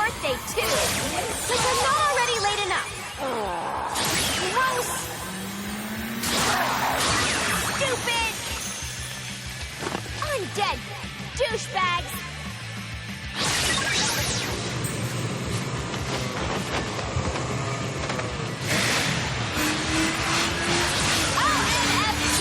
birthday, too! Like I'm not already late enough! Gross! Stupid! Undead douchebags! OMFG!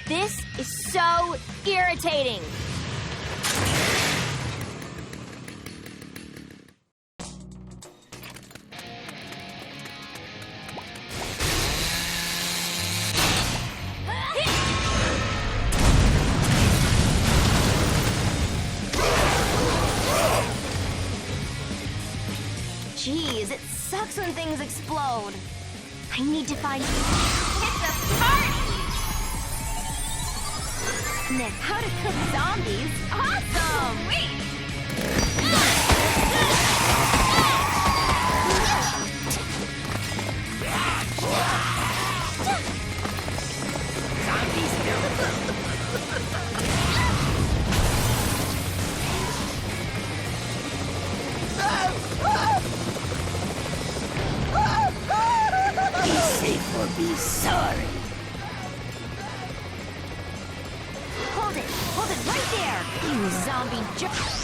This is so irritating. Jeez, it sucks when things explode. I need to find... It's a party! Nick, how to cook zombies? Awesome! Sweet! Be safe or be sorry. Hold it right there, you zombie jerk!